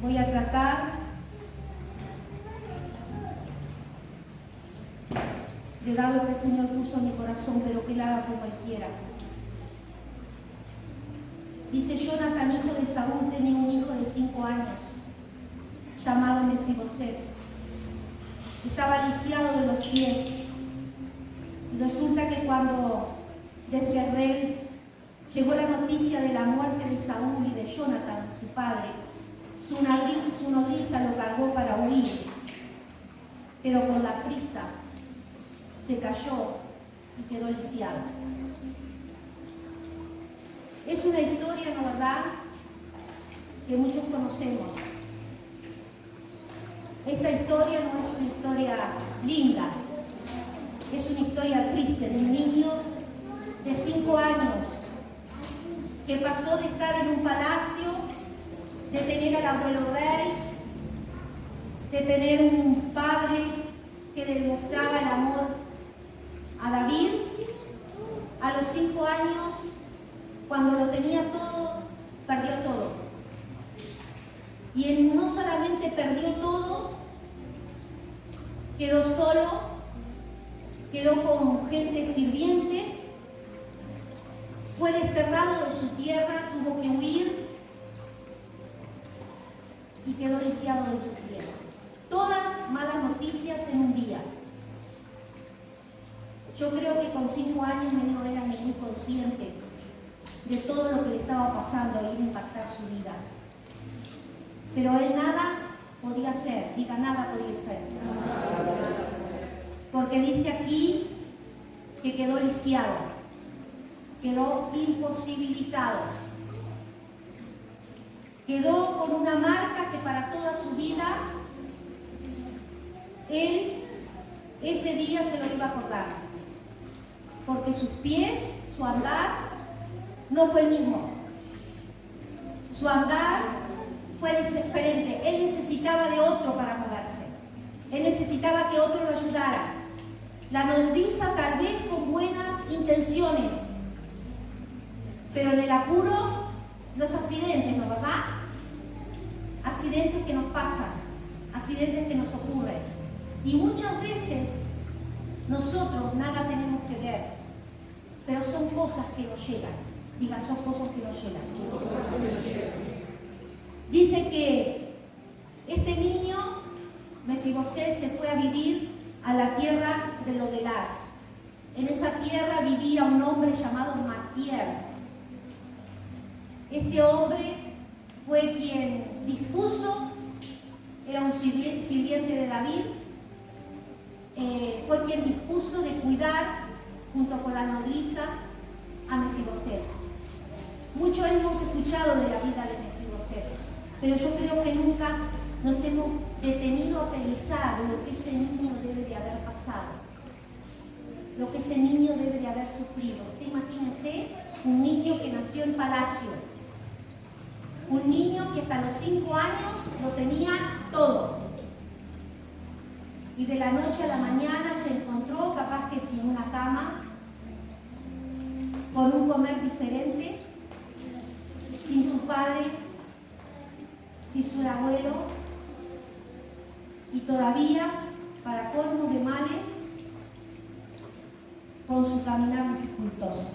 voy a tratar de dar lo que el Señor puso en mi corazón, pero que Él haga como Él quiera. Dice: Jonathan, hijo de Saúl, tenía un hijo de 5 años, llamado Mefiboset. Estaba lisiado de los pies. Y resulta que cuando desde Israel llegó la noticia de la muerte de Saúl y de Jonathan, su padre, su nodriza lo cargó para huir, pero con la prisa se cayó y quedó lisiado. Es una historia, ¿no verdad?, que muchos conocemos. Esta historia no es una historia linda, es una historia triste de un niño de 5 años que pasó de estar en un palacio, de tener al abuelo rey, de tener un padre que le demostraba el amor a David. A los 5 años, cuando lo tenía todo, perdió todo. Y él no solamente perdió todo, quedó solo, quedó con gente sirvientes, fue desterrado de su tierra, tuvo que huir y quedó lisiado de sus pies. Todas malas noticias en un día. Yo creo que con 5 años él no era ningún consciente de todo lo que le estaba pasando y de impactar su vida. Pero él nada podía hacer, diga, nada podía hacer. Porque dice aquí que quedó lisiado, quedó imposibilitado, quedó con una marca que para toda su vida él ese día se lo iba a acordar, porque sus pies, su andar no fue el mismo. Su andar fue diferente. Él necesitaba de otro para moverse. Él necesitaba que otro lo ayudara. La nodriza tal vez con buenas intenciones, pero en el apuro, los accidentes, ¿no, verdad? Accidentes que nos pasan, accidentes que nos ocurren. Y muchas veces nosotros nada tenemos que ver, pero son cosas que nos llegan. Diga, son cosas que nos llegan. Dice que este niño, Mefiboset, se fue a vivir a la tierra de Lodebar. En esa tierra vivía un hombre llamado Maquiel. Este hombre fue quien dispuso, era un sirviente de David, fue quien dispuso de cuidar junto con la nodriza a Mefiboset. Mucho hemos escuchado de la vida de Mefiboset, pero yo creo que nunca nos hemos detenido a pensar lo que ese niño debe de haber pasado, lo que ese niño debe de haber sufrido. Usted imagínese un niño que nació en palacio, un niño que hasta los 5 años lo tenía todo, y de la noche a la mañana se encontró capaz que sin una cama, con un comer diferente, sin su padre, sin su abuelo, y todavía, para colmo de males, con su caminar dificultoso.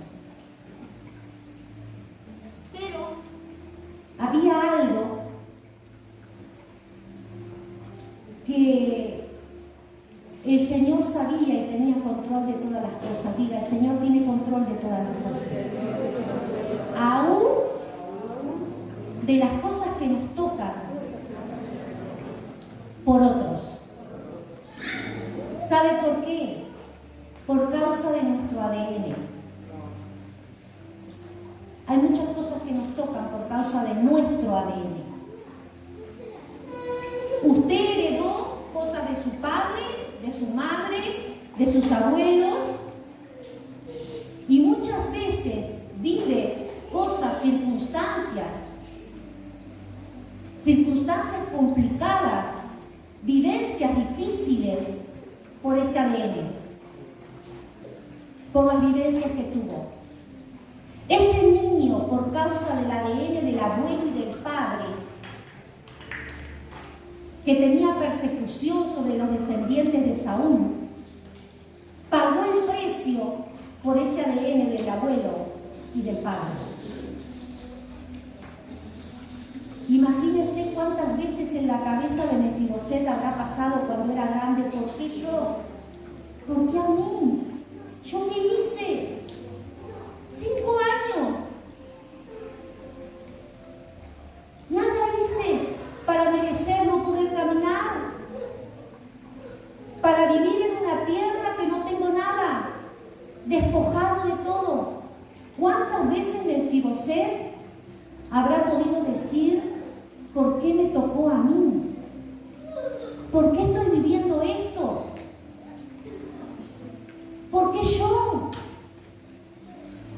Pero había algo que el Señor sabía y tenía control de todas las cosas. Diga, el Señor tiene control de todas las cosas. Aún de las cosas que nos tocan por otros. ¿Sabe por qué? Por causa de nuestro ADN. Hay muchas cosas que nos tocan por causa de nuestro ADN. Usted heredó cosas de su padre, de su madre, de sus abuelos, y muchas veces vive cosas, circunstancias complicadas, vivencias difíciles por ese ADN, por las vivencias que tuvo. Ese niño, por causa del ADN del abuelo y del padre, que tenía persecución sobre los descendientes de Saúl, pagó el precio por ese ADN del abuelo y del padre. Imagínense cuántas veces en la cabeza de Mefiboset habrá pasado cuando era grande: ¿por qué yo? ¿Por qué a mí? ¿Yo qué hice? 5 años. Nada hice para merecer no poder caminar, para vivir en una tierra que no tengo nada, despojado de todo. ¿Cuántas veces Mefiboset habrá podido decir: ¿por qué me tocó a mí? ¿Por qué estoy viviendo esto? ¿Por qué yo?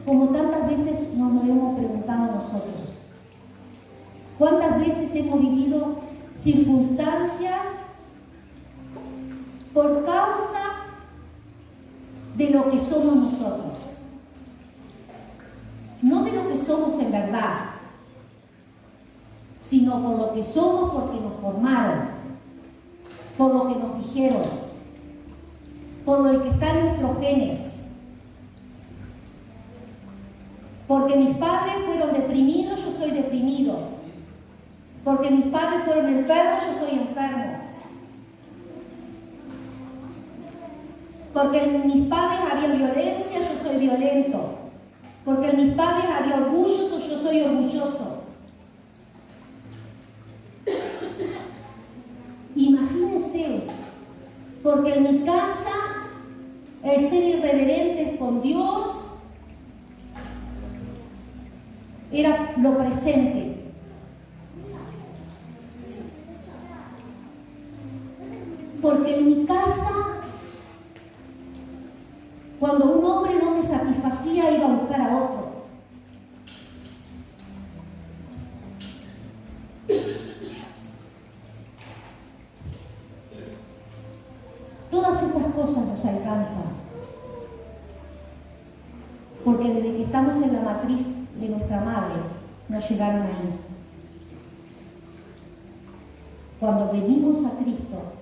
Como tantas veces nos lo hemos preguntado nosotros. ¿Cuántas veces hemos vivido circunstancias por causa de lo que somos nosotros? No de lo que somos en verdad, sino por lo que somos porque nos formaron, por lo que nos dijeron, por lo que está en nuestros genes. Porque mis padres fueron deprimidos, yo soy deprimido. Porque mis padres fueron enfermos, yo soy enfermo. Porque en mis padres había violencia, yo soy violento. Porque en mis padres había orgullo, yo soy orgulloso. Imagínense, porque en mi casa el ser irreverentes con Dios era lo presente. Porque en mi casa, cuando un hombre no me satisfacía, iba a buscar a otro. Todas esas cosas nos alcanzan. Porque desde que estamos en la matriz de nuestra madre, nos llegaron ahí. Cuando venimos a Cristo,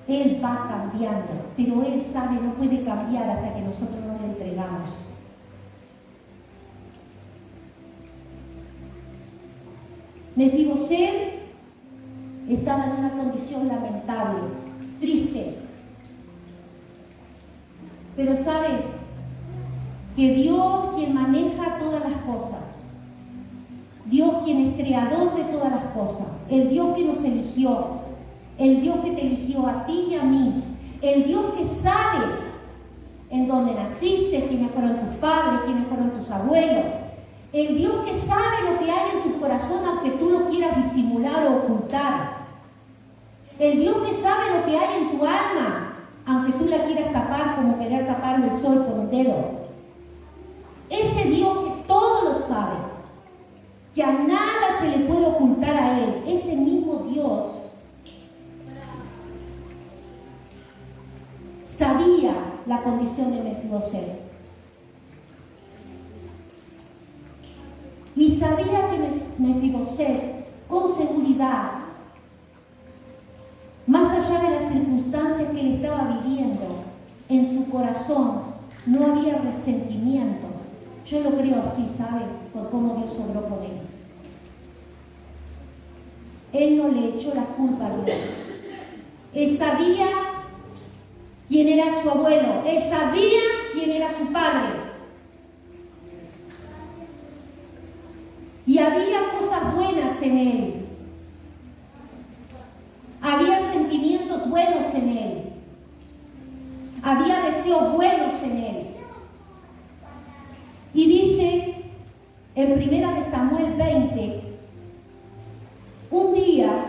Él va cambiando, pero Él sabe, no puede cambiar hasta que nosotros nos lo entregamos. Mefiboset estaba en una condición lamentable, triste. Pero sabe que Dios, quien maneja todas las cosas, Dios quien es creador de todas las cosas, el Dios que nos eligió, el Dios que te eligió a ti y a mí, el Dios que sabe en dónde naciste, quiénes fueron tus padres, quiénes fueron tus abuelos, el Dios que sabe lo que hay en tu corazón aunque tú lo quieras disimular o ocultar, el Dios que sabe lo que hay en tu alma aunque tú la quieras tapar como querer tapar el sol con un dedo. Ese Dios que todo lo sabe, que a nada se le puede ocultar a Él, ese mismo Dios sabía la condición de Mefiboset. Y sabía que Mefiboset, con seguridad, más allá de las circunstancias que él estaba viviendo, en su corazón no había resentimiento. Yo lo creo así, ¿sabe? Por cómo Dios obró con él. Él no le echó la culpa a Dios. Él sabía quién era su abuelo. Él sabía quién era su padre. Y había cosas buenas en él. Había sentimientos buenos en él. Había deseos buenos en él. Y dice en 1 Samuel 20, un día,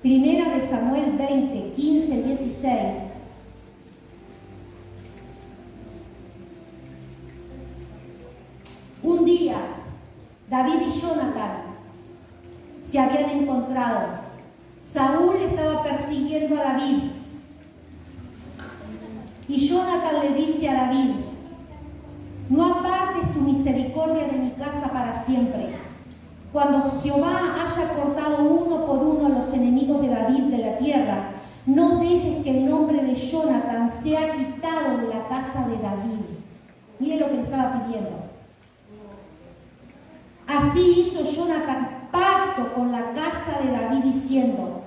1 Samuel 20, 15, 16, un día David y Jonathan se habían encontrado. Saúl estaba persiguiendo a David y Jonathan le dice a David: no apartes tu misericordia de mi casa para siempre. cuando Jehová haya cortado uno por uno a los enemigos de David de la tierra, no dejes que el nombre de Jonathan sea quitado de la casa de David. Mire lo que le estaba pidiendo. Así hizo Jonathan pacto con la casa de David diciendo: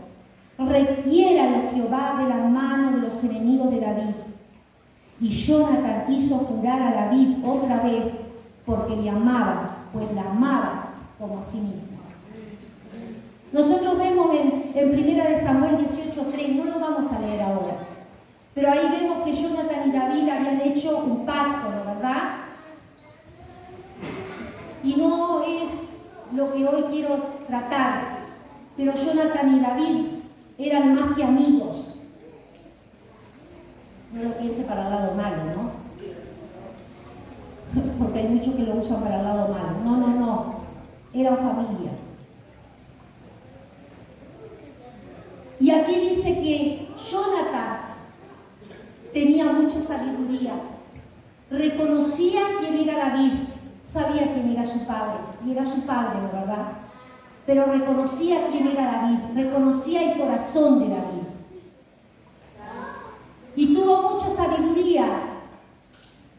requiéralo Jehová de la mano de los enemigos de David. Y Jonathan hizo jurar a David otra vez porque le amaba, pues la amaba como a sí mismo. Nosotros vemos en 1 Samuel 18:3, no lo vamos a leer ahora, pero ahí vemos que Jonathan y David habían hecho un pacto, ¿no verdad? Y no es lo que hoy quiero tratar, pero Jonathan y David eran más que amigos. No lo piense para el lado malo, ¿no? Porque hay muchos que lo usan para el lado malo. No, no, no. Eran familia. Y aquí dice que Jonathan tenía mucha sabiduría. Reconocía quién era David. Sabía quién era su padre. Y era su padre, ¿no verdad? Pero reconocía quién era David. Reconocía el corazón de David. Y tuvo mucha sabiduría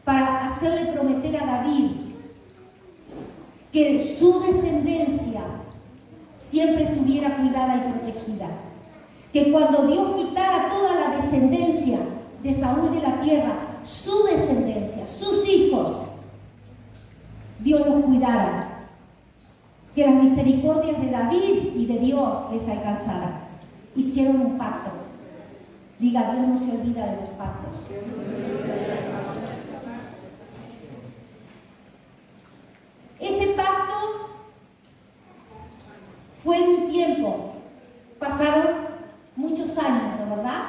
para hacerle prometer a David que su descendencia siempre estuviera cuidada y protegida. Que cuando Dios quitara toda la descendencia de Saúl de la tierra, su descendencia, sus hijos, Dios los cuidara. Que las misericordias de David y de Dios les alcanzaran. Hicieron un pacto. Diga, Dios no se olvida de los pactos. Ese pacto fue en un tiempo, pasaron muchos años, ¿no verdad?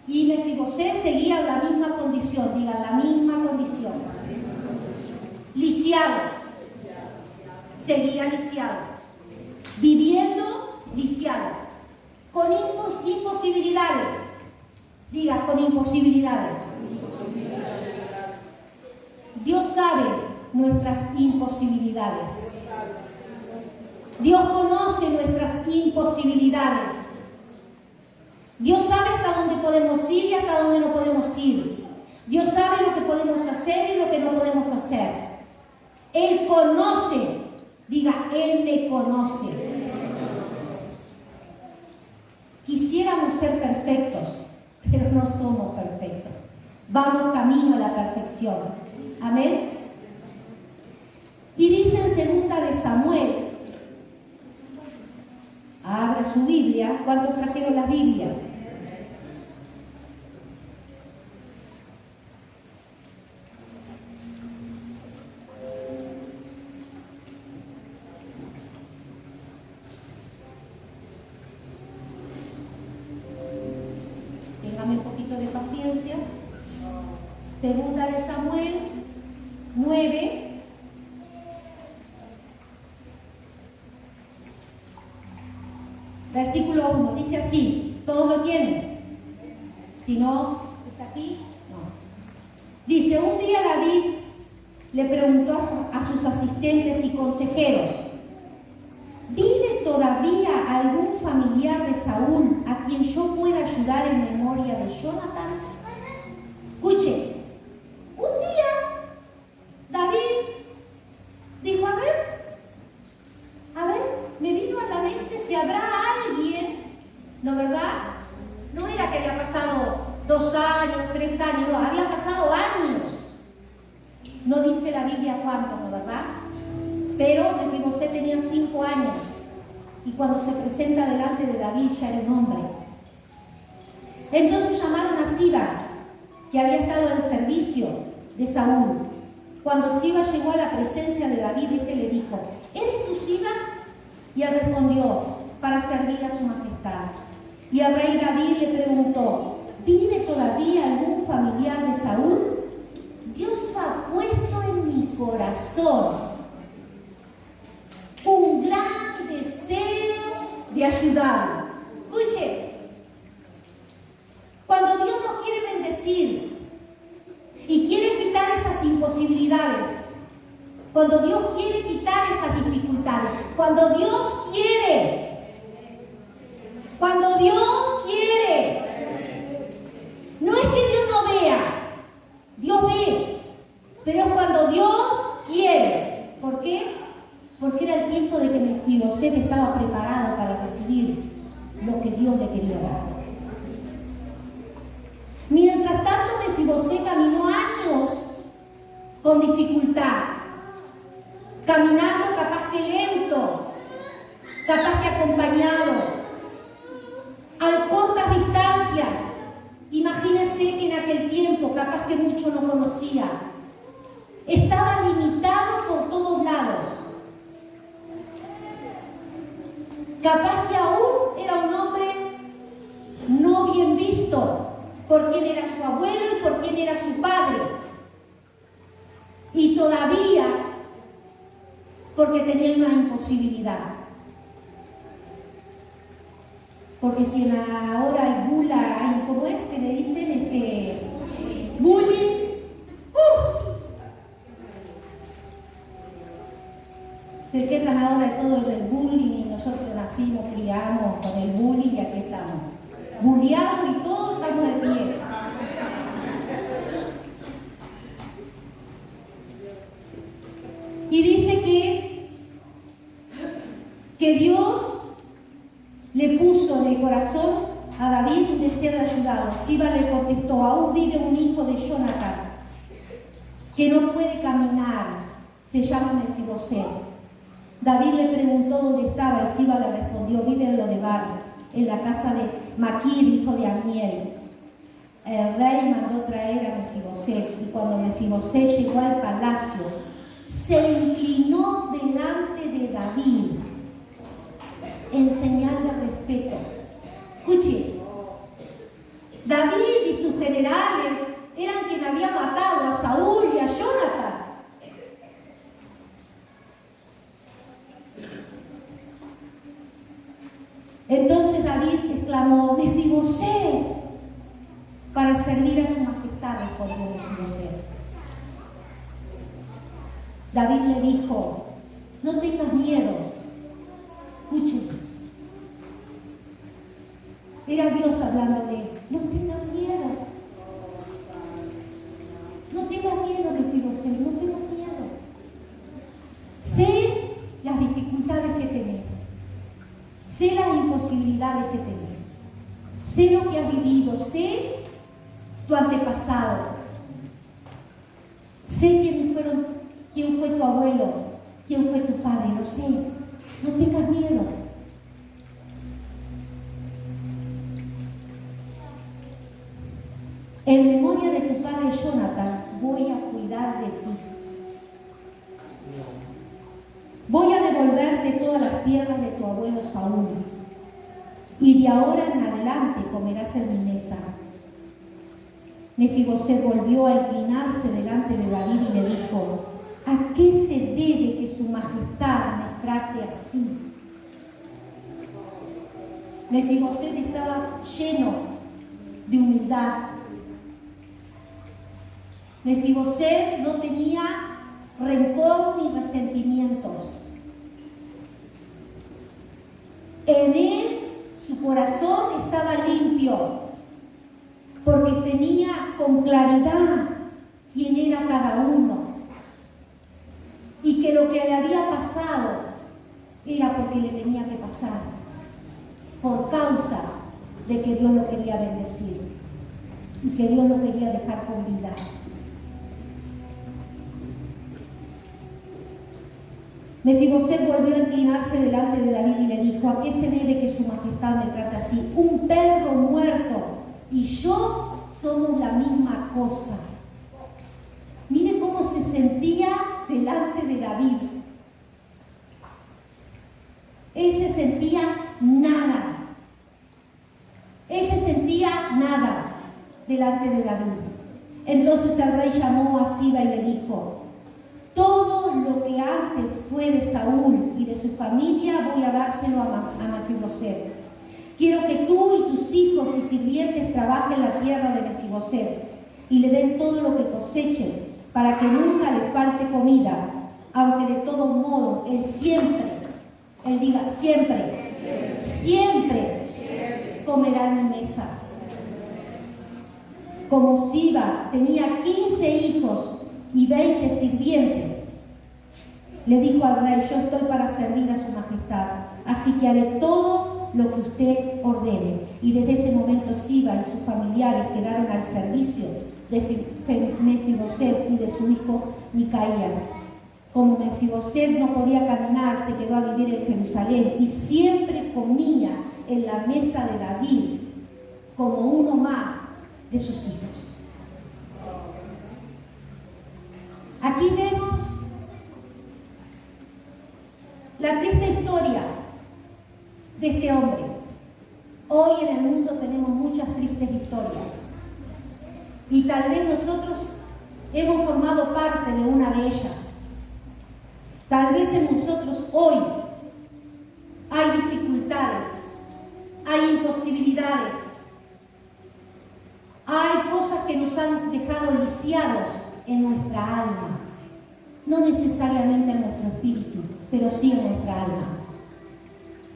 Y Mefibosé seguía en la misma condición, diga, la misma condición. Lisiado, seguía lisiado, viviendo lisiado, con imposibilidades. Diga, con imposibilidades. Dios sabe nuestras imposibilidades. Dios conoce nuestras imposibilidades. Dios sabe hasta dónde podemos ir y hasta dónde no podemos ir. Dios sabe lo que podemos hacer y lo que no podemos hacer. Él conoce. Diga, Él me conoce. Quisiéramos ser perfectos, pero no somos perfectos. Vamos camino a la perfección. Amén. Y dice en 2 de Samuel, abra su Biblia. ¿Cuántos trajeron la Biblia? Téngame un poquito de paciencia. 2 de Samuel 9. Versículo 1, dice así, ¿todos lo tienen? Si no, ¿está aquí? No. Dice, un día David le preguntó a sus asistentes y consejeros, ¿vive todavía algún familiar de Saúl a quien yo pueda ayudar en memoria de Jonathan? Escuche, un día David dijo, a ver, me vino a la mente si habrá alguien, ¿no verdad? No era que había pasado 2 años, 3 años, no, había pasado años. No dice la Biblia cuánto, ¿no verdad? Pero Mefibosé tenía 5 años y cuando se presenta delante de David ya era un hombre. Entonces llamaron a Siba, que había estado en el servicio de Saúl. Cuando Siba llegó a la presencia de David, este le dijo, ¿eres tú Siba? Y él respondió, para servir a su majestad. Y el rey David le preguntó, ¿vive todavía algún familiar de Saúl? Dios ha puesto en mi corazón un gran deseo de ayudarlo. Escuche, cuando Dios nos quiere bendecir y quiere quitar esas imposibilidades, cuando Dios quiere quitar esas dificultades, cuando Cuando Dios quiere. Cuando Dios quiere. No es que Dios no vea. Dios ve. Pero es cuando Dios quiere. ¿Por qué? Porque era el tiempo de que Mefiboset estaba preparado para recibir lo que Dios le quería dar. Mientras tanto, Mefiboset caminó años con dificultad, caminando capaz que lento, capaz que acompañado, a cortas distancias. Imagínense que en aquel tiempo, capaz que mucho no conocía, estaba limitado por todos lados. Capaz que aún era un hombre no bien visto por quien era su abuelo y por quien era su padre. Y todavía porque tenía una imposibilidad. Porque si ahora hay gula, hay, ¿cómo es que le dicen? Bullying. Se quejan ahora de todo el bullying y nosotros nacimos, criamos con el bullying y aquí estamos. Bulleados y todos estamos de pie. Y dice que Dios le puso en el corazón a David un deseo de ayudarlo. Siba le contestó: aún vive un hijo de Jonatán que no puede caminar, se llama Mefiboset. David le preguntó dónde estaba y Siba le respondió: vive en Lodebar, en la casa de Maquir, hijo de Amiel. El rey mandó traer a Mefiboset, y cuando Mefiboset llegó al palacio, se inclinó delante de David en señal de respeto. Escuche, David y sus generales eran quienes habían matado a Saúl y a Jonatán. Entonces David exclamó: Mefiboset, para servir a su majestad, respondió Mefiboset. David le dijo: no tengas miedo. Escuchen, era Dios hablándole: no tengas miedo. No tengas miedo, Mefiboset, no tengas miedo. Sé las dificultades que tenés. Sé las imposibilidades que tenés. Sé lo que has vivido. Sé tu antepasado. Sé quién fue tu abuelo, quién fue tu padre. Lo sé. No tengas miedo. En memoria de tu padre Jonatán, voy a cuidar de ti. Voy a devolverte todas las tierras de tu abuelo Saúl, y de ahora en adelante comerás en mi mesa. Mefiboset volvió a inclinarse delante de David y le dijo: ¿a qué se debe que su majestad me trate así? Mefiboset estaba lleno de humildad. Mefiboset no tenía rencor ni resentimientos. En él su corazón estaba limpio, porque tenía con claridad quién era cada uno, y que lo que le había pasado era porque le tenía que pasar, por causa de que Dios lo quería bendecir y que Dios lo quería dejar con vida. Mefiboset volvió a inclinarse delante de David y le dijo: ¿a qué se debe que su majestad me trate así? Un perro muerto y yo somos la misma cosa. Mire cómo se sentía delante de David. Él se sentía nada. Él se sentía nada delante de David. Entonces el rey llamó a Siba y le dijo: todo lo que antes fue de Saúl y de su familia voy a dárselo a Mefiboset. Quiero que tú y tus hijos y sirvientes trabajen la tierra de Mefiboset y le den todo lo que cosechen, para que nunca le falte comida, aunque de todos modos él siempre Él diga, siempre, siempre comerá en mi mesa. Como Siba tenía 15 hijos y 20 sirvientes, le dijo al rey, yo estoy para servir a su majestad, así que haré todo lo que usted ordene. Y desde ese momento Siba y sus familiares quedaron al servicio de Mefiboset y de su hijo Micaías. Como Mefiboset no podía caminar, se quedó a vivir en Jerusalén y siempre comía en la mesa de David como uno más de sus hijos. Aquí vemos la triste historia de este hombre. Hoy en el mundo tenemos muchas tristes historias y tal vez nosotros hemos formado parte de una de ellas. Tal vez en nosotros hoy hay dificultades, hay imposibilidades, hay cosas que nos han dejado lisiados en nuestra alma, no necesariamente en nuestro espíritu, pero sí en nuestra alma,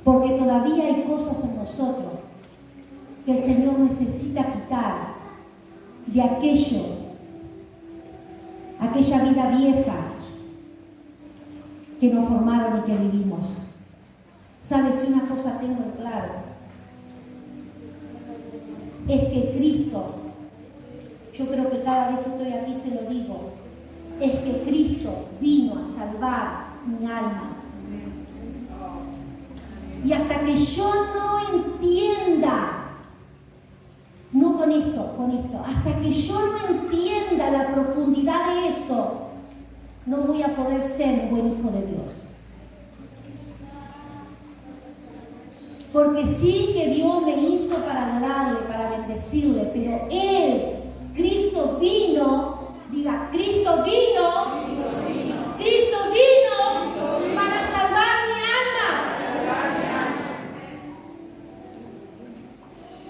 porque todavía hay cosas en nosotros que el Señor necesita quitar de aquella vida vieja que nos formaron y que vivimos. ¿Sabes? Si una cosa tengo en claro, es que Cristo, yo creo que cada vez que estoy aquí se lo digo, es que Cristo vino a salvar mi alma. Y hasta que yo no entienda, no con esto, hasta que yo no entienda la profundidad de esto, no voy a poder ser un buen hijo de Dios. Porque sí que Dios me hizo para adorarle, para bendecirle, pero Él, Cristo vino, diga, Cristo vino, Cristo vino para salvar mi alma.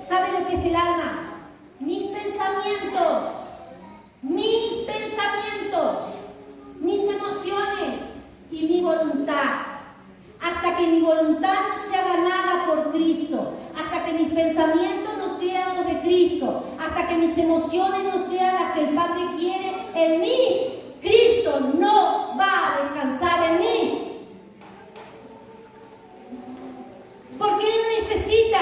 ¿Sabe lo que es el alma? Mis pensamientos, mis emociones y mi voluntad. Hasta que mi voluntad no sea ganada por Cristo, hasta que mis pensamientos no sean los de Cristo, hasta que mis emociones no sean las que el Padre quiere en mí, Cristo no va a descansar en mí. Porque Él necesita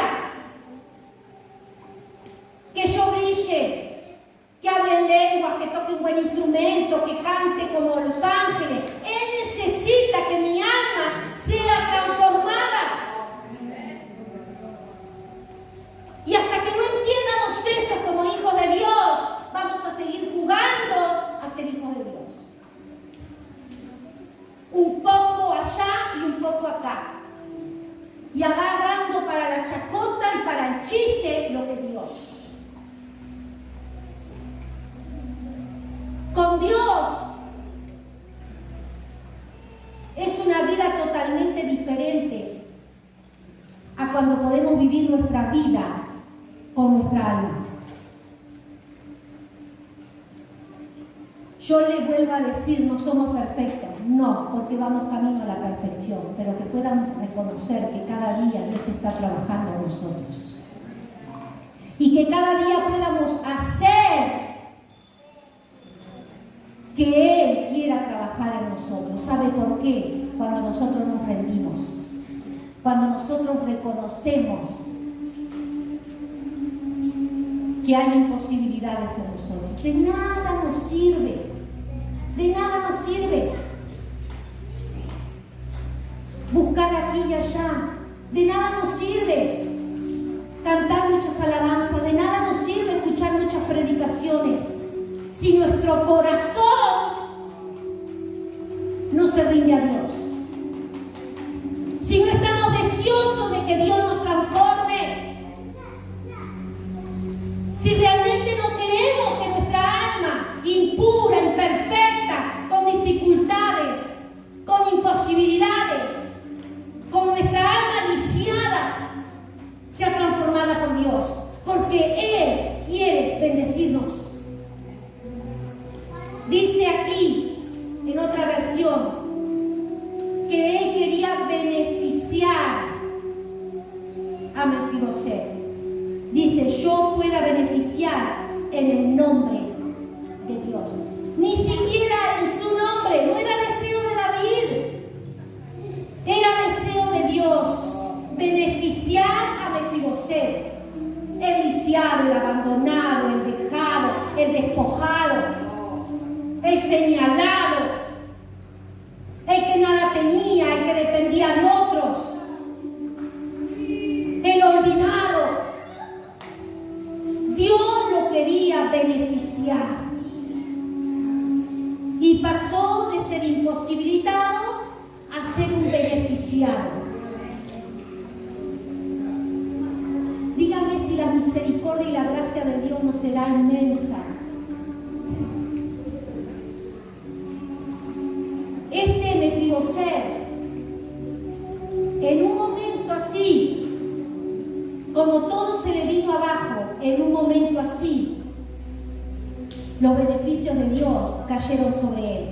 que yo brille, que hable en lenguas, que toque un buen instrumento, que cante como los ángeles. Él necesita que mi alma sea transformada. Y hasta que no entiendamos eso como hijos de Dios, vamos a seguir jugando a ser hijos de Dios. Un poco allá y un poco acá. Y agarrando para la chacota y para el chiste lo de Dios. Con Dios es una vida totalmente diferente a cuando podemos vivir nuestra vida con nuestra alma. Yo le vuelvo a decir, no somos perfectos, no, porque vamos camino a la perfección, pero que puedan reconocer que cada día Dios está trabajando en nosotros. Y que cada día podamos hacer que Él quiera trabajar en nosotros. ¿Sabe por qué? Cuando nosotros nos rendimos, cuando nosotros reconocemos que hay imposibilidades en nosotros. De nada nos sirve, buscar aquí y allá, de nada nos sirve cantar muchas alabanzas, de nada nos sirve escuchar muchas predicaciones, si nuestro corazón no se rinde a Dios, si no estamos deseosos de que Dios nos transforme, si realmente no queremos que nuestra alma impura, imperfecta, con dificultades, con imposibilidades, con nuestra alma lisiada, sea transformada por Dios, porque Él quiere bendecirnos. Dice aquí, en otra versión, que Él quería beneficiar beneficiar a Mefiboset. Dice, yo pueda beneficiar en el nombre de Dios. Ni siquiera en su nombre, no era deseo de David, era deseo de Dios, beneficiar a Mefiboset, el lisiado, el abandonado, el dejado, el despojado, el señalado, el que nada tenía, el que dependía de otros, el olvidado. Dios lo quería beneficiar y pasó de ser imposibilitado a ser un beneficiado. Dígame si la misericordia y la gracia de Dios no será inmensa. Este Mefiboset, en un momento así, como todo se le vino abajo, en un momento así, los beneficios de Dios cayeron sobre él.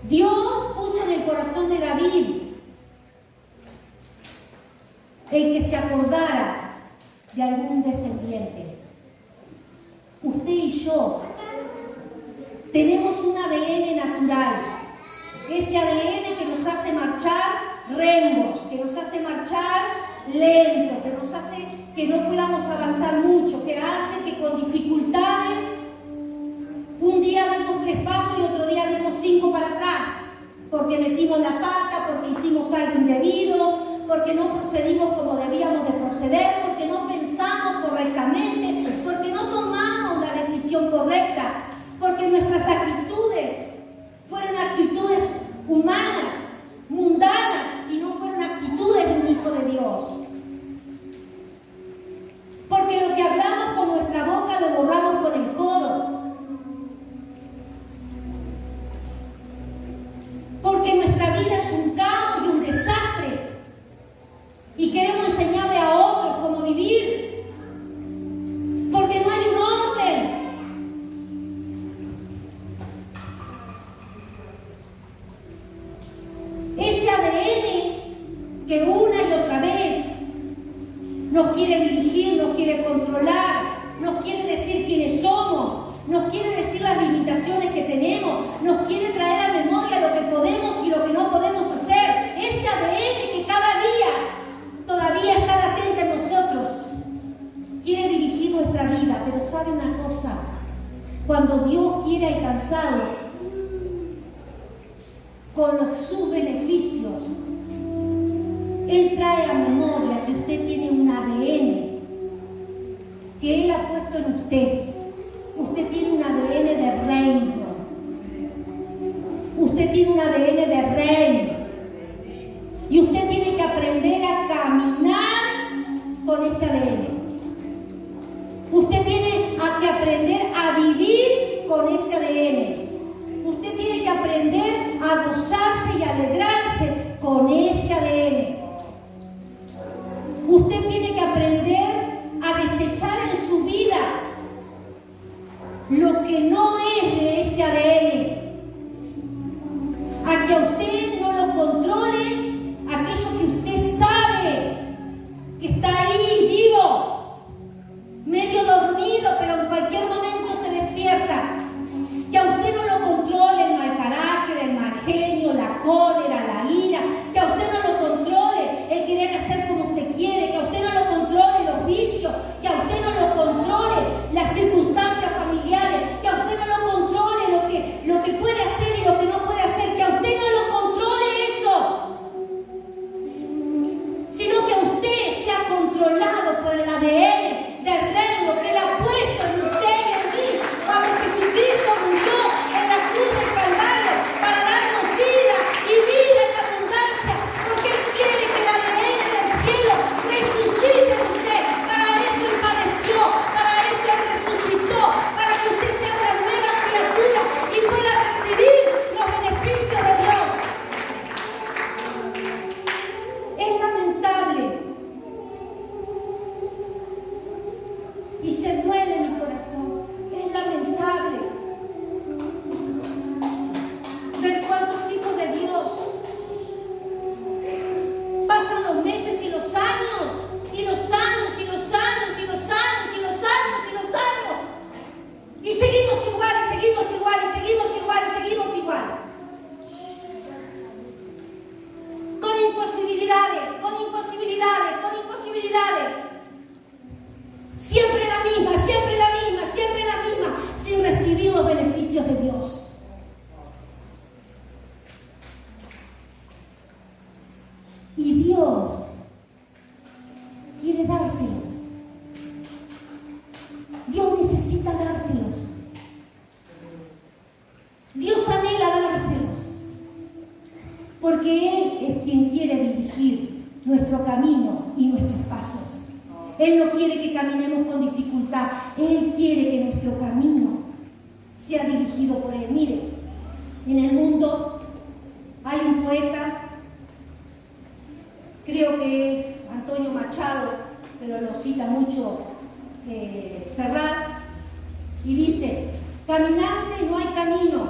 Dios puso en el corazón de David el que se acordara de algún descendiente. Usted y yo tenemos un ADN natural, ese ADN que nos hace marchar rengos, que nos hace marchar lento, que nos hace que no podamos avanzar mucho, que hace que con dificultades un día damos 3 pasos y otro día damos 5 para atrás, porque metimos la pata, porque hicimos algo indebido, porque no procedimos como debíamos de proceder, porque no pensamos correctamente, porque no tomamos la decisión correcta, porque nuestras actitudes fueron actitudes humanas, mundanas, y no fueron actitudes de un hijo de Dios. Porque lo que hablamos con nuestra boca lo borramos con el codo. Porque nuestra vida es un caos y un desastre. Y queremos enseñarle a otros cómo vivir. Porque no hay un orden. Ese ADN que una y otra vez nos quiere dirigir, nos quiere controlar, nos quiere decir quiénes somos, nos quiere decir las limitaciones que tenemos, nos quiere traer a memoria lo que podemos y lo que no podemos hacer. Ese ADN que cada día todavía está latente en nosotros, quiere dirigir nuestra vida. Pero ¿sabe una cosa? Cuando Dios quiere alcanzarlo con sus beneficios, Él trae a memoria que usted tiene un ADN que Él ha puesto en usted. Usted tiene un ADN de reino. Usted tiene un ADN de reino. Y usted tiene que aprender a caminar con ese ADN. Usted tiene que aprender a vivir con ese ADN. Usted tiene que aprender a gozarse y alegrarse con ese ADN. Usted tiene que aprender a desechar en su vida lo que no Y Dios quiere dárselos. Dios necesita dárselos. Dios anhela dárselos. Porque Él es quien quiere dirigir nuestro camino y nuestros pasos. Él no quiere que caminemos con dificultad. Él quiere que nuestro camino sea dirigido por Él. Mire, en el mundo hay un poeta, creo que es Antonio Machado, pero lo cita mucho Serrat, y dice: caminante no hay camino,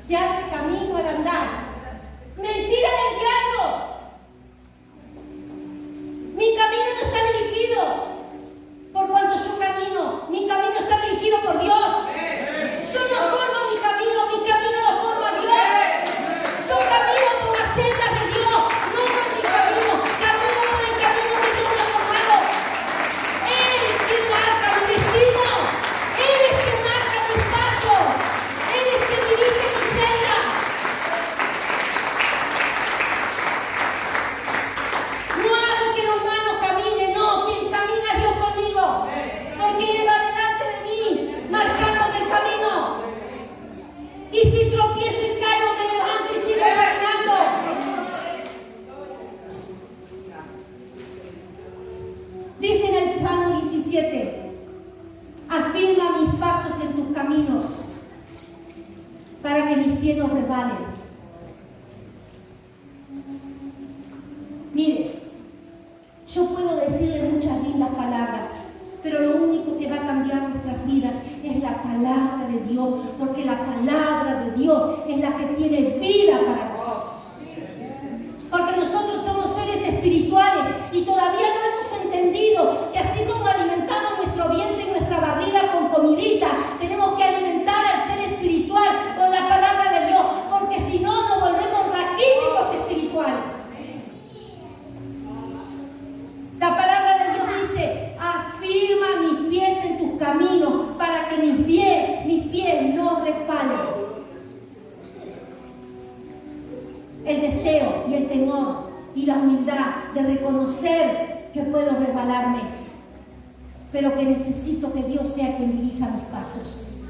se hace camino al andar. ¡Mentira del diablo! Mi camino no está dirigido por cuanto yo camino, mi camino está dirigido por Dios. Yo no formo mi camino lo forma Dios. Yo camino por las sendas de Dios, no por mi camino, camino por el camino que Dios me ha formado. Él es quien marca mi destino, Él es quien marca mis pasos, Él es quien dirige mis sendas. No hago que los humanos caminen, no, quien camina es Dios conmigo, porque Él va delante de mí, marcándome el camino. Y si tropiezo y caigo, me levanto y sigo caminando. Dice en el Salmo 17: afirma mis pasos en tus caminos, para que mis pies no resbalen. Mire, yo puedo decirle muchas lindas palabras, pero lo único que va a cambiar nuestras vidas es la palabra de Dios, porque la palabra de Dios es la que tiene vida para nosotros. Porque nosotros somos seres espirituales y todavía no hemos entendido que así como alimentamos nuestro vientre y nuestra barriga con comidita, tenemos que alimentar al ser espiritual con la palabra de Dios, porque si no nos volvemos raquíticos espirituales. La palabra de Dios dice: afirma mis pies en tus caminos, para que mis pies no resbalen. El deseo y el temor y la humildad de reconocer que puedo resbalarme, pero que necesito que Dios sea quien dirija mis pasos,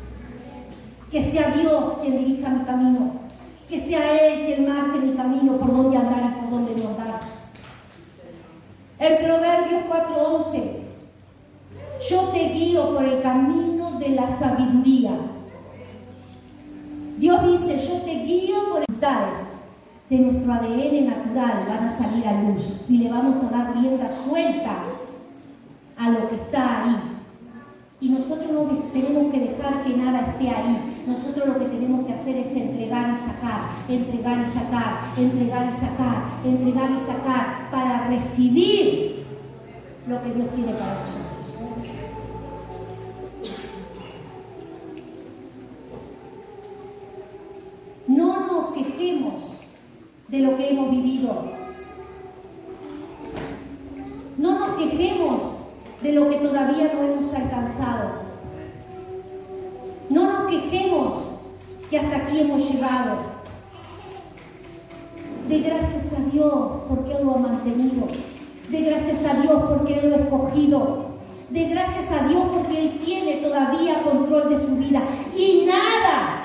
que sea Dios quien dirija mi camino, que sea Él quien marque mi camino, por dónde andar y por dónde no andar. El Proverbios 4:11: yo te guío por el camino de la sabiduría. Dios dice: yo te guío por el tales de nuestro ADN natural van a salir a luz y le vamos a dar rienda suelta a lo que está ahí. Y nosotros no tenemos que dejar que nada esté ahí. Nosotros lo que tenemos que hacer es entregar y sacar, entregar y sacar, entregar y sacar, entregar y sacar, para recibir lo que Dios tiene para nosotros. No nos quejemos de lo que hemos vivido. No nos quejemos de lo que todavía no hemos alcanzado. No nos quejemos que hasta aquí hemos llegado. De gracias a Dios porque Él lo ha mantenido. De gracias a Dios porque Él lo ha escogido. De gracias a Dios porque Él tiene todavía control de su vida. Y nada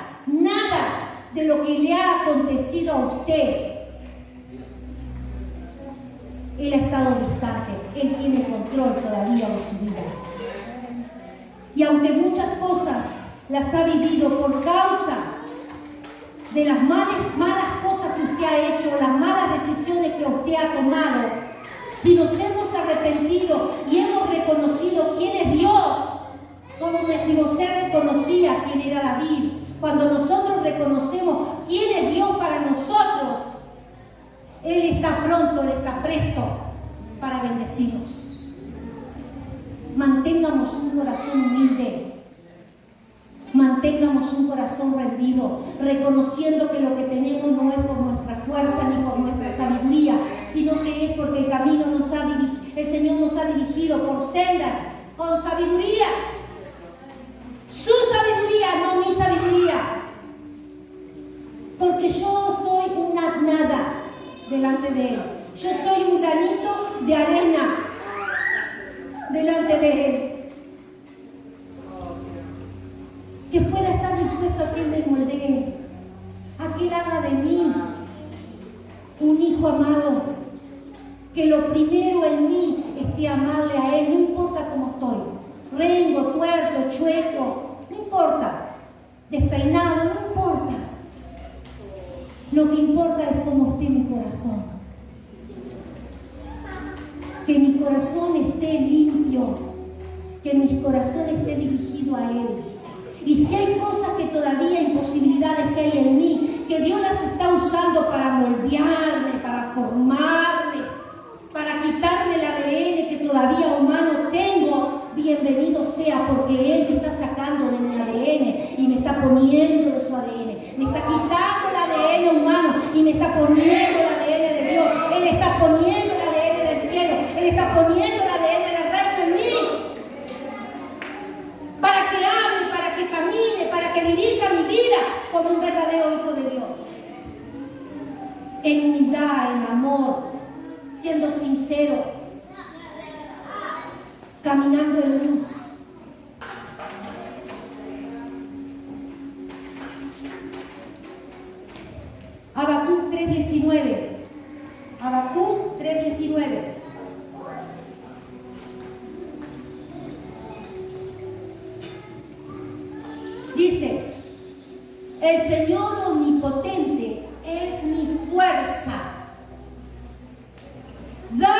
de lo que le ha acontecido a usted, Él ha estado distante. Él tiene control todavía de su vida. Y aunque muchas cosas las ha vivido por causa de las malas cosas que usted ha hecho, las malas decisiones que usted ha tomado, si nos hemos arrepentido y hemos reconocido quién es Dios, como Mefibosé reconocía quién era David, cuando nosotros reconocemos quién es Dios para nosotros, Él está pronto, Él está presto para bendecirnos. Mantengamos un corazón humilde, mantengamos un corazón rendido, reconociendo que lo que tenemos no es por nuestra fuerza ni por nuestra sabiduría, sino que es porque el Señor nos ha dirigido por sendas con sabiduría. Su sabiduría, no mi sabiduría. Porque yo soy una nada delante de Él. Yo soy un granito de arena delante de Él. Que pueda estar dispuesto a que Él me moldee, a que Él haga de mí un hijo amado, que lo primero en mí esté amarle a Él, no importa cómo estoy, rengo, tuerto, chueco, no importa, despeinado, no importa. Lo que importa es cómo esté mi corazón. Que mi corazón esté limpio, que mi corazón esté dirigido a Él. Y si hay cosas que todavía, imposibilidades que hay en mí, que Dios las está usando para moldearme, para formarme, para quitarme el ADN que todavía humano tengo, bienvenido sea, porque Él me está sacando de mi ADN y me está poniendo de su ADN. Me está quitando el ADN humano y me está poniendo el ADN de Dios. Él está poniendo el ADN del cielo. Él está poniendo el ADN del reino en mí. Para que hable, para que camine, para que dirija mi vida como un verdadero hijo de Dios. En humildad, en amor, siendo sincero, caminando en luz. Habacuc 3:19. Habacuc 3:19. Dice: el Señor omnipotente es mi fuerza. Da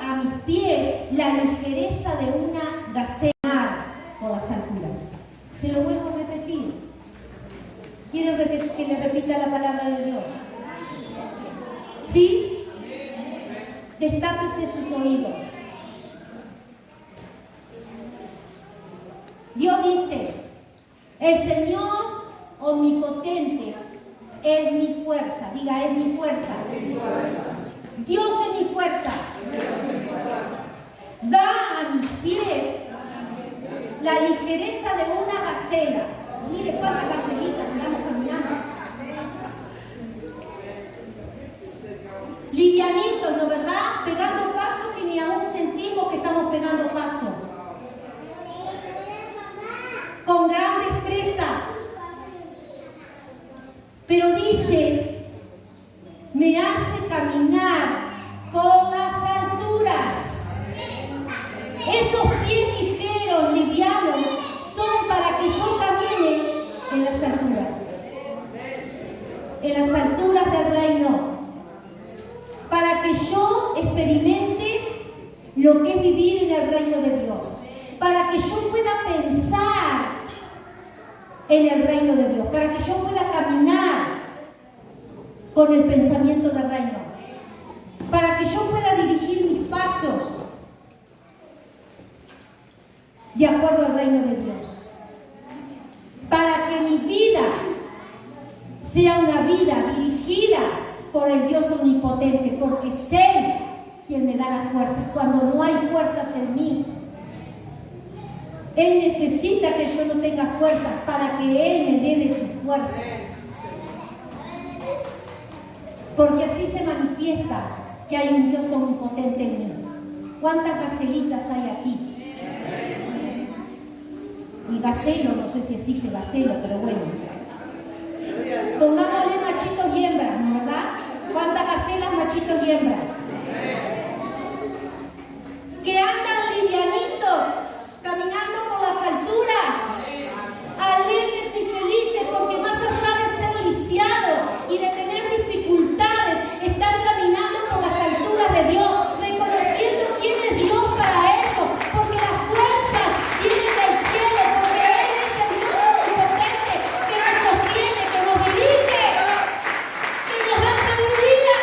a mis pies la ligereza de una gacela por las alturas. Se lo vuelvo a repetir. ¿Quieren que le repita la palabra de Dios? ¿Sí? Destápese sus oídos. Dios dice: el Señor omnipotente es mi fuerza. Diga, es mi fuerza. Dios es mi fuerza. Da a mis pies la ligereza de una gacela. Mire cuántas gacelitas andamos caminando. Livianitos, ¿no verdad? Pegando pasos que ni aún sentimos que estamos pegando pasos. Con gran destreza. Pero dice: me hace caminar por las alturas. Esos pies ligeros, livianos, son para que yo camine en las alturas. En las alturas del reino. Para que yo experimente lo que es vivir en el reino de Dios. Para que yo pueda pensar en el reino de Dios. Para que yo pueda caminar con el pensamiento del reino. Para que yo pueda dirigir mis pasos de acuerdo al reino de Dios. Para que mi vida sea una vida dirigida por el Dios omnipotente, porque es Él quien me da las fuerzas. Cuando no hay fuerzas en mí, Él necesita que yo no tenga fuerzas para que Él me dé de sus fuerzas. Porque así se manifiesta que hay un Dios omnipotente en mí. ¿Cuántas gacelitas hay aquí? Y gacelo, no sé si existe gacelo, pero bueno. Pongámosle machitos y hembras, ¿no verdad? ¿Cuántas gacelas, machitos y hembras? Que andan livianitos, caminando por las alturas, alegres y felices, porque más allá de ser lisiados y de tener dificultades, están caminando por las alturas de Dios, reconociendo quién es Dios para ellos, porque las fuerzas vienen del cielo, porque Él es el Dios omnipotente que nos sostiene, que nos dirige, que nos da sabiduría.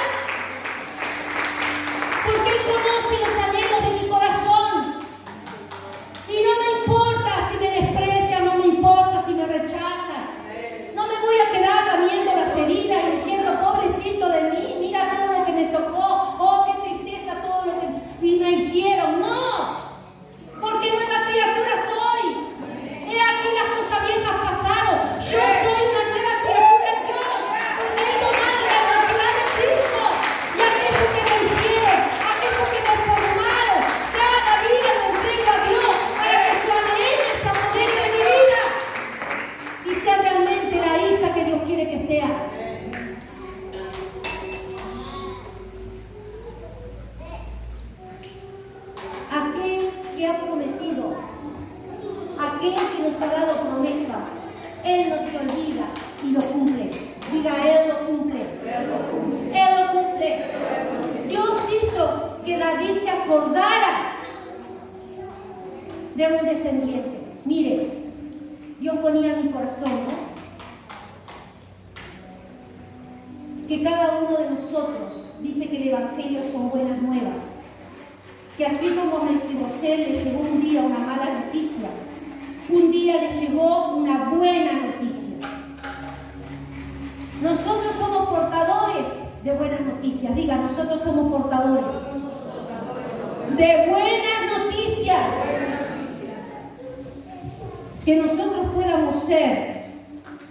ha prometido, aquel que nos ha dado promesa, Él no se olvida y lo cumple. Diga, Él lo cumple. Él lo cumple. Dios hizo que David se acordara de un descendiente. Mire, Dios ponía en mi corazón, ¿no?, que cada uno de nosotros dice que el Evangelio son buenas nuevas. Que así como a Mefibosé le llegó un día una mala noticia, un día le llegó una buena noticia. Nosotros somos portadores de buenas noticias. Diga, nosotros somos portadores de buenas noticias. Que nosotros podamos ser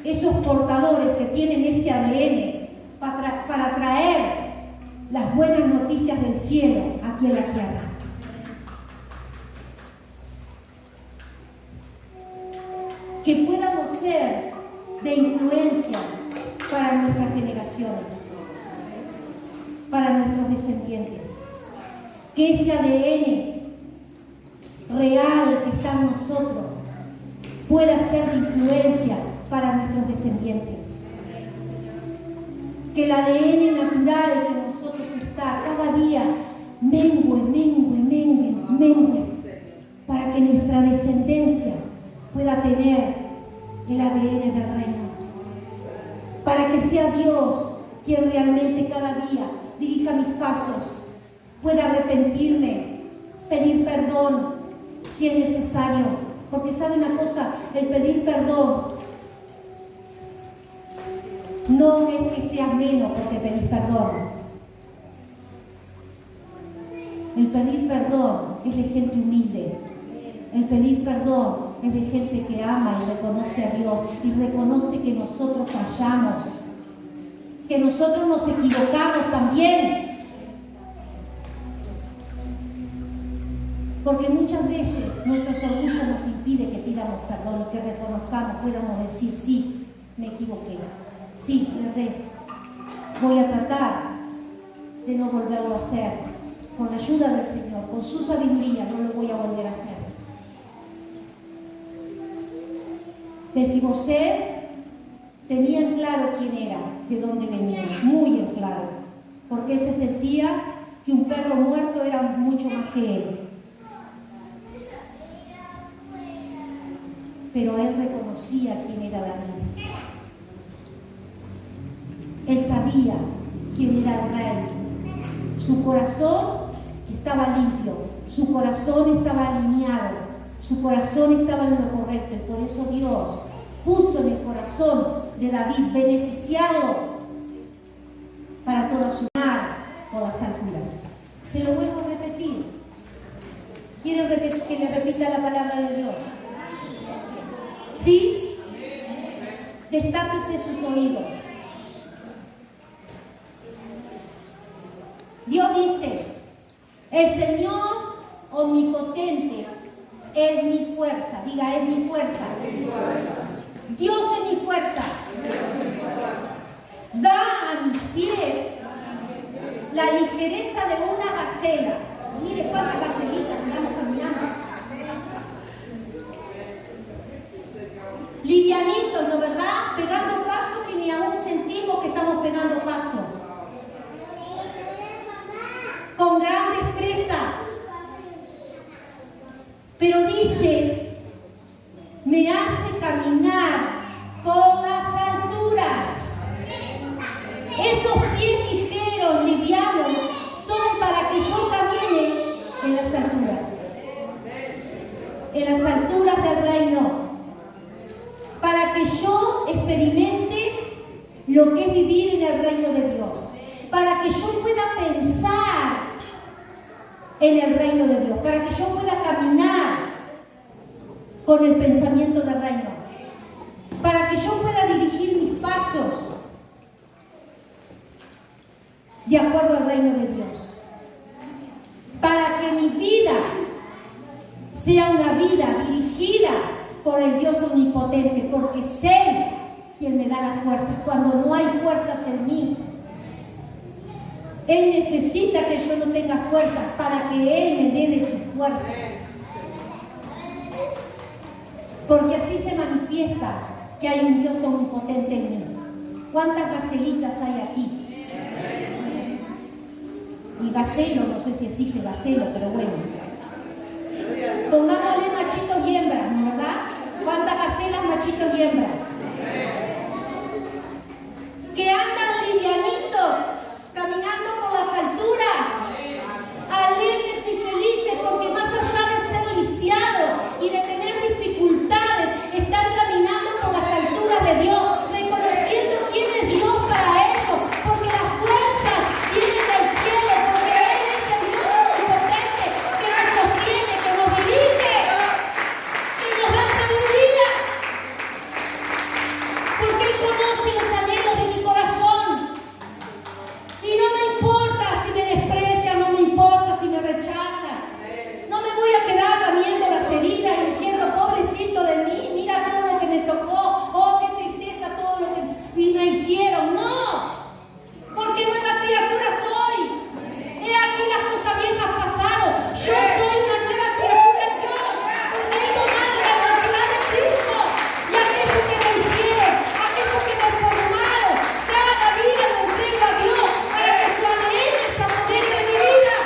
esos portadores que tienen ese ADN para traer las buenas noticias del cielo aquí en la tierra. Que podamos ser de influencia para nuestras generaciones, para nuestros descendientes. Que ese ADN real que está en nosotros pueda ser de influencia para nuestros descendientes. Que el ADN natural que en nosotros está cada día mengue, para que nuestra descendencia pueda tener el ADN del reino. Para que sea Dios quien realmente cada día dirija mis pasos, pueda arrepentirme, pedir perdón si es necesario. Porque sabe una cosa, el pedir perdón no es que seas menos porque pedís perdón. El pedir perdón es de gente humilde. El pedir perdón es de gente que ama y reconoce a Dios y reconoce que nosotros fallamos, que nosotros nos equivocamos también. Porque muchas veces nuestros orgullos nos impide que pidamos perdón y que reconozcamos, podamos decir, sí, me equivoqué, sí, erré. Voy a tratar de no volverlo a hacer. Con la ayuda del Señor, con su sabiduría, no lo voy a volver a hacer. Mefibosé tenía en claro quién era, de dónde venía, muy en claro, porque él se sentía que un perro muerto era mucho más que él. Pero él reconocía quién era David. Él sabía quién era el rey. Su corazón estaba limpio, su corazón estaba alineado, su corazón estaba en lo correcto, y por eso Dios puso en el corazón de David beneficiarlo para toda su vida por las alturas. Se lo vuelvo a repetir. ¿Quieren que le repita la palabra de Dios? ¿Sí? Destápese sus oídos. Dios dice, el Señor omnipotente es mi fuerza. Diga, es mi fuerza. Dios es mi fuerza. Da a mis pies la ligereza de una gacela. Mire cuántas gacelitas andamos caminando. Livianitos, ¿no verdad? Pegando pasos que ni aún sentimos que estamos pegando pasos. Con gran destreza. Pero dice, me hace caminar por las alturas. Esos pies ligeros, livianos, son para que yo camine en las alturas. En las alturas del reino. Para que yo experimente lo que es vivir en el reino de Dios. Para que yo pueda pensar en el reino de Dios. Para que yo pueda caminar con el pensamiento del reino. Para que yo pueda dirigir mis pasos de acuerdo al reino de Dios. Para que mi vida sea una vida dirigida por el Dios omnipotente, porque es Él quien me da las fuerzas cuando no hay fuerzas en mí. Él necesita que yo no tenga fuerzas para que Él me dé de sus fuerzas. porque así se manifiesta que hay un Dios omnipotente en mí. ¿Cuántas gacelitas hay aquí? Y gacelo, no sé si existe gacelo, pero bueno. Pongámosle machitos y hembras, ¿no verdad? ¿Cuántas gacelas, machitos y hembras? Que andan livianitos, caminando por las alturas, alegres y felices, porque más allá de ser lisiados y de tener dificultades, están caminando por las alturas de Dios, reconociendo quién es Dios para ellos, porque las fuerzas vienen del cielo, porque Él es el Dios omnipotente que nos sostiene, que nos dirige, que nos da sabiduría, porque Él conoce los anhelos de mi corazón. Y no me importa si me desprecian, no me importa si me rechazan. No me voy a quedar lamiendo las heridas y diciendo, pobrecito de mí, mira todo lo que me tocó, oh, qué tristeza todo lo que me hicieron. No, porque nueva criatura soy. He aquí las cosas viejas pasaron. Yo soy una nueva criatura en Dios, porque he tomado la identidad de Cristo. Y aquello que me hicieron, aquello que me formaron, cada día lo entrego a Dios para que su ADN se apodere de mi vida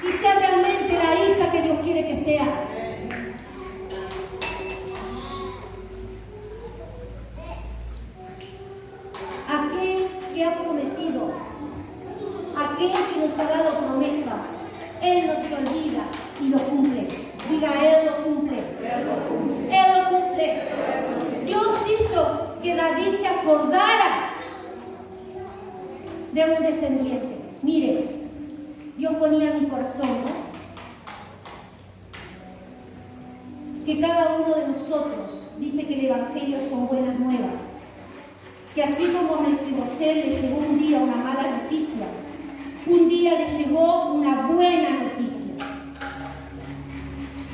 y sea realmente la hija que Dios quiere que sea. Aquel que ha prometido, aquel que nos ha dado promesa, Él no se olvida y lo cumple. Diga, Él lo cumple. Él lo cumple. Dios hizo que David se acordara de un descendiente. Mire, Dios ponía en mi corazón, ¿no?, que cada uno de nosotros dice que el Evangelio son buenas nuevas. Que así como a Mefibosé le llegó un día una mala noticia, un día le llegó una buena noticia.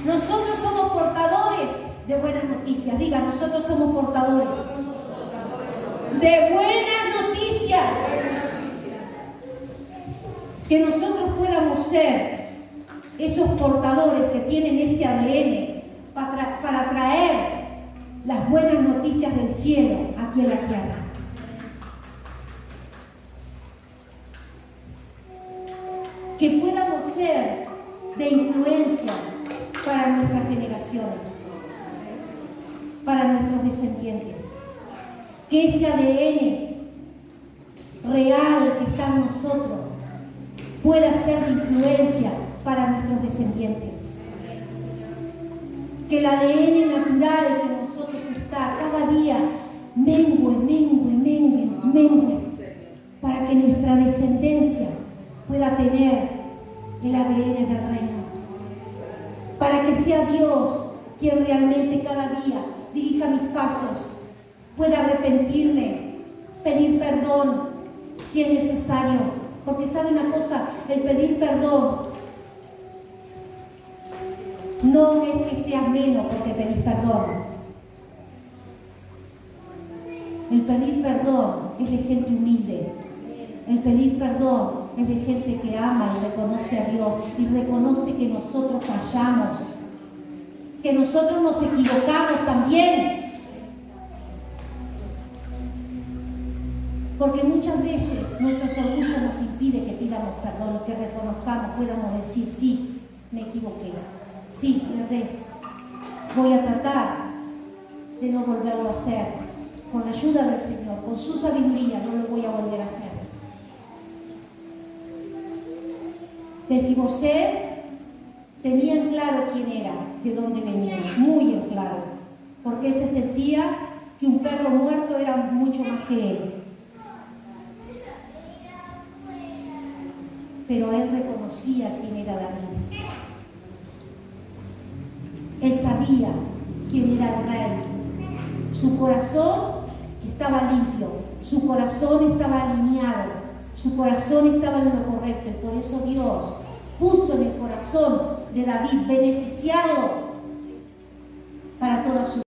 Nosotros somos portadores de buenas noticias. Diga, nosotros somos portadores de buenas noticias. Que nosotros podamos ser esos portadores que tienen ese ADN para traer las buenas noticias del cielo aquí en la tierra. Que podamos ser de influencia para nuestras generaciones, para nuestros descendientes. Que ese ADN real que está en nosotros pueda ser de influencia para nuestros descendientes. Que el ADN natural que en nosotros está cada día mengue, para que nuestra descendencia pueda tener el ADN del reino. Para que sea Dios quien realmente cada día dirija mis pasos, pueda arrepentirme, pedir perdón si es necesario. Porque sabe una cosa, el pedir perdón no es que seas menos porque pedís perdón. El pedir perdón es de gente humilde. El pedir perdón es de gente que ama y reconoce a Dios y reconoce que nosotros fallamos, que nosotros nos equivocamos también. Porque muchas veces nuestros orgullos nos impide que pidamos perdón y que reconozcamos, podamos decir, sí, me equivoqué, sí, erré. Voy a tratar de no volverlo a hacer. Con la ayuda del Señor, con su sabiduría, no lo voy a volver a hacer. Mefibosé tenía en claro quién era, de dónde venía, muy en claro, porque él se sentía que un perro muerto era mucho más que él. Pero él reconocía quién era David. Él sabía quién era el rey. Su corazón estaba limpio, su corazón estaba alineado, su corazón estaba en lo correcto, y por eso Dios puso en el corazón de David beneficiado para toda su vida.